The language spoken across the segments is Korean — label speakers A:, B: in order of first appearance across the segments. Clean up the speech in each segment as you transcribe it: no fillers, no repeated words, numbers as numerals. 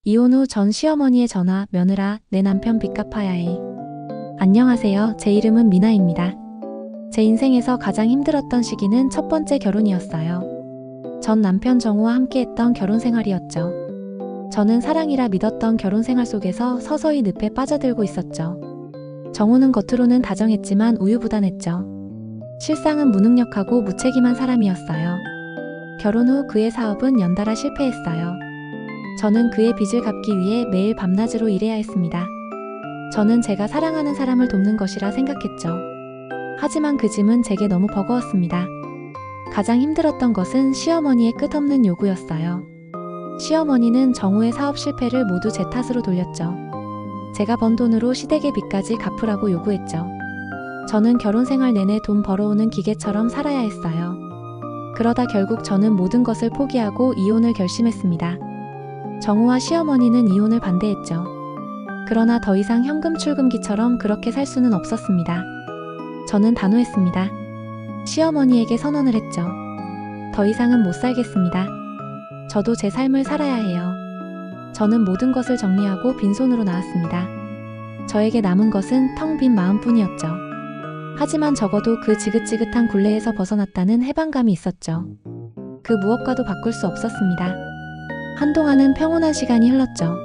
A: 이혼 후 전 시어머니의 전화. 며느라, 내 남편 빚 갚아야 해. 안녕하세요. 제 이름은 미나입니다. 제 인생에서 가장 힘들었던 시기는 첫 번째 결혼이었어요. 전 남편 정우와 함께했던 결혼 생활이었죠. 저는 사랑이라 믿었던 결혼 생활 속에서 서서히 늪에 빠져들고 있었죠. 정우는 겉으로는 다정했지만 우유부단했죠. 실상은 무능력하고 무책임한 사람이었어요. 결혼 후 그의 사업은 연달아 실패했어요. 저는 그의 빚을 갚기 위해 매일 밤낮으로 일해야 했습니다. 저는 제가 사랑하는 사람을 돕는 것이라 생각했죠. 하지만 그 짐은 제게 너무 버거웠습니다. 가장 힘들었던 것은 시어머니의 끝없는 요구였어요. 시어머니는 정우의 사업 실패를 모두 제 탓으로 돌렸죠. 제가 번 돈으로 시댁의 빚까지 갚으라고 요구했죠. 저는 결혼 생활 내내 돈 벌어오는 기계처럼 살아야 했어요. 그러다 결국 저는 모든 것을 포기하고 이혼을 결심했습니다. 정우와 시어머니는 이혼을 반대했죠. 그러나 더 이상 현금 출금기처럼 그렇게 살 수는 없었습니다. 저는 단호했습니다. 시어머니에게 선언을 했죠. 더 이상은 못 살겠습니다. 저도 제 삶을 살아야 해요. 저는 모든 것을 정리하고 빈손으로 나왔습니다. 저에게 남은 것은 텅 빈 마음뿐이었죠. 하지만 적어도 그 지긋지긋한 굴레에서 벗어났다는 해방감이 있었죠. 그 무엇과도 바꿀 수 없었습니다. 한동안은 평온한 시간이 흘렀죠.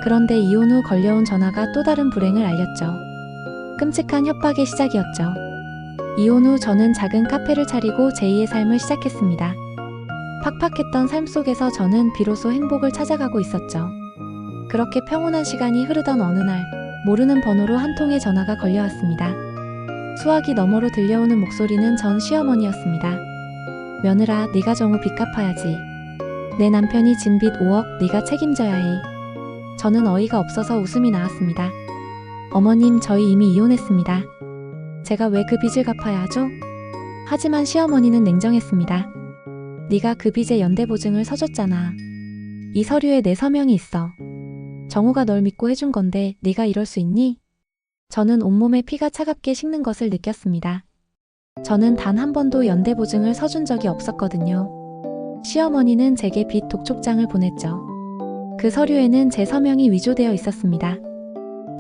A: 그런데 이혼 후 걸려온 전화가 또 다른 불행을 알렸죠. 끔찍한 협박의 시작이었죠. 이혼 후 저는 작은 카페를 차리고 제2의 삶을 시작했습니다. 팍팍했던 삶 속에서 저는 비로소 행복을 찾아가고 있었죠. 그렇게 평온한 시간이 흐르던 어느 날, 모르는 번호로 한 통의 전화가 걸려왔습니다. 수화기 너머로 들려오는 목소리는 전 시어머니였습니다. 며느라, 네가 정우 빚 갚아야지. 내 남편이 진 빚 5억 네가 책임져야 해. 저는 어이가 없어서 웃음이 나왔습니다. 어머님, 저희 이미 이혼했습니다. 제가 왜 그 빚을 갚아야 하죠? 하지만 시어머니는 냉정했습니다. 네가 그 빚의 연대보증을 서줬잖아. 이 서류에 내 서명이 있어. 정우가 널 믿고 해준 건데 네가 이럴 수 있니? 저는 온몸에 피가 차갑게 식는 것을 느꼈습니다. 저는 단 한 번도 연대보증을 서준 적이 없었거든요. 시어머니는 제게 빚 독촉장을 보냈죠. 그 서류에는 제 서명이 위조되어 있었습니다.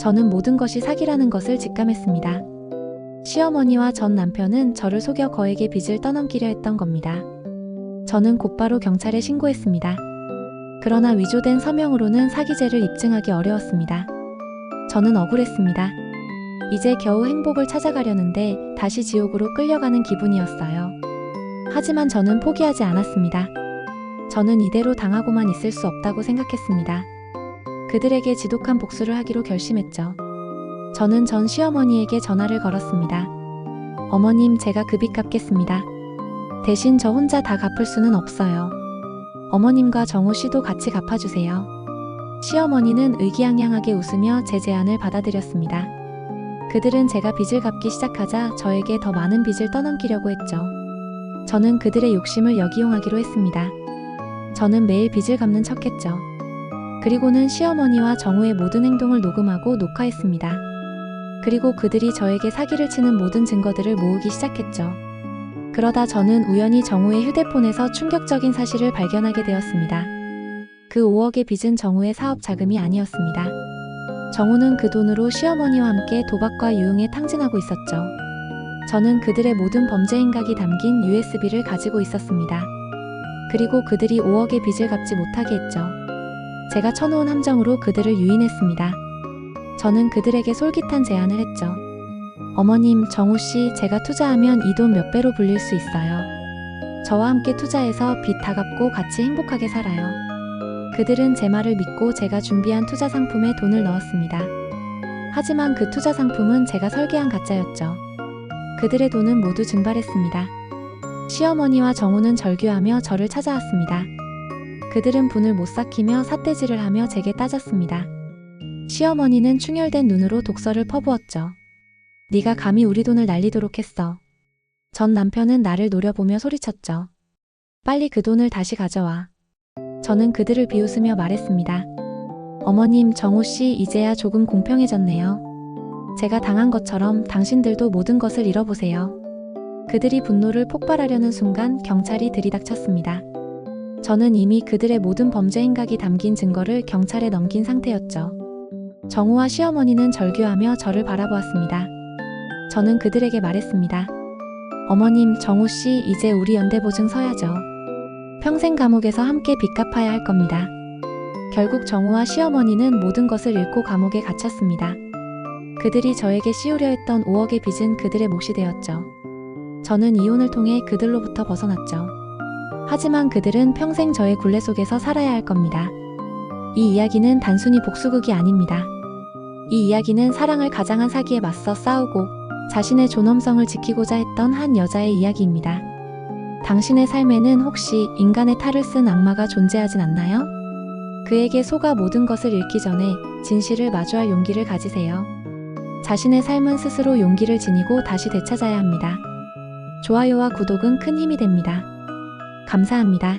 A: 저는 모든 것이 사기라는 것을 직감했습니다. 시어머니와 전 남편은 저를 속여 거액의 빚을 떠넘기려 했던 겁니다. 저는 곧바로 경찰에 신고했습니다. 그러나 위조된 서명으로는 사기죄를 입증하기 어려웠습니다. 저는 억울했습니다. 이제 겨우 행복을 찾아가려는데 다시 지옥으로 끌려가는 기분이었어요. 하지만 저는 포기하지 않았습니다. 저는 이대로 당하고만 있을 수 없다고 생각했습니다. 그들에게 지독한 복수를 하기로 결심했죠. 저는 전 시어머니에게 전화를 걸었습니다. 어머님, 제가 그 빚 갚겠습니다. 대신 저 혼자 다 갚을 수는 없어요. 어머님과 정우 씨도 같이 갚아주세요. 시어머니는 의기양양하게 웃으며 제 제안을 받아들였습니다. 그들은 제가 빚을 갚기 시작하자 저에게 더 많은 빚을 떠넘기려고 했죠. 저는 그들의 욕심을 역이용하기로 했습니다. 저는 매일 빚을 갚는 척했죠. 그리고는 시어머니와 정우의 모든 행동을 녹음하고 녹화했습니다. 그리고 그들이 저에게 사기를 치는 모든 증거들을 모으기 시작했죠. 그러다 저는 우연히 정우의 휴대폰에서 충격적인 사실을 발견하게 되었습니다. 그 5억의 빚은 정우의 사업 자금이 아니었습니다. 정우는 그 돈으로 시어머니와 함께 도박과 유흥에 탕진하고 있었죠. 저는 그들의 모든 범죄 행각이 담긴 USB를 가지고 있었습니다. 그리고 그들이 5억의 빚을 갚지 못하게 했죠. 제가 쳐놓은 함정으로 그들을 유인했습니다. 저는 그들에게 솔깃한 제안을 했죠. 어머님, 정우씨, 제가 투자하면 이 돈 몇 배로 불릴 수 있어요. 저와 함께 투자해서 빚 다 갚고 같이 행복하게 살아요. 그들은 제 말을 믿고 제가 준비한 투자 상품에 돈을 넣었습니다. 하지만 그 투자 상품은 제가 설계한 가짜였죠. 그들의 돈은 모두 증발했습니다. 시어머니와 정우는 절규하며 저를 찾아왔습니다. 그들은 분을 못 삭히며 삿대질을 하며 제게 따졌습니다. 시어머니는 충혈된 눈으로 독서를 퍼부었죠. 네가 감히 우리 돈을 날리도록 했어. 전 남편은 나를 노려보며 소리쳤죠. 빨리 그 돈을 다시 가져와. 저는 그들을 비웃으며 말했습니다. 어머님, 정우씨, 이제야 조금 공평해졌네요. 제가 당한 것처럼 당신들도 모든 것을 잃어보세요. 그들이 분노를 폭발하려는 순간 경찰이 들이닥쳤습니다. 저는 이미 그들의 모든 범죄 행각이 담긴 증거를 경찰에 넘긴 상태였죠. 정우와 시어머니는 절규하며 저를 바라보았습니다. 저는 그들에게 말했습니다. 어머님, 정우 씨, 이제 우리 연대보증 서야죠. 평생 감옥에서 함께 빚 갚아야 할 겁니다. 결국 정우와 시어머니는 모든 것을 잃고 감옥에 갇혔습니다. 그들이 저에게 씌우려 했던 5억의 빚은 그들의 몫이 되었죠. 저는 이혼을 통해 그들로부터 벗어났죠. 하지만 그들은 평생 저의 굴레 속에서 살아야 할 겁니다. 이 이야기는 단순히 복수극이 아닙니다. 이 이야기는 사랑을 가장한 사기에 맞서 싸우고 자신의 존엄성을 지키고자 했던 한 여자의 이야기입니다. 당신의 삶에는 혹시 인간의 탈을 쓴 악마가 존재하진 않나요? 그에게 속아 모든 것을 잃기 전에 진실을 마주할 용기를 가지세요. 자신의 삶은 스스로 용기를 지니고 다시 되찾아야 합니다. 좋아요와 구독은 큰 힘이 됩니다. 감사합니다.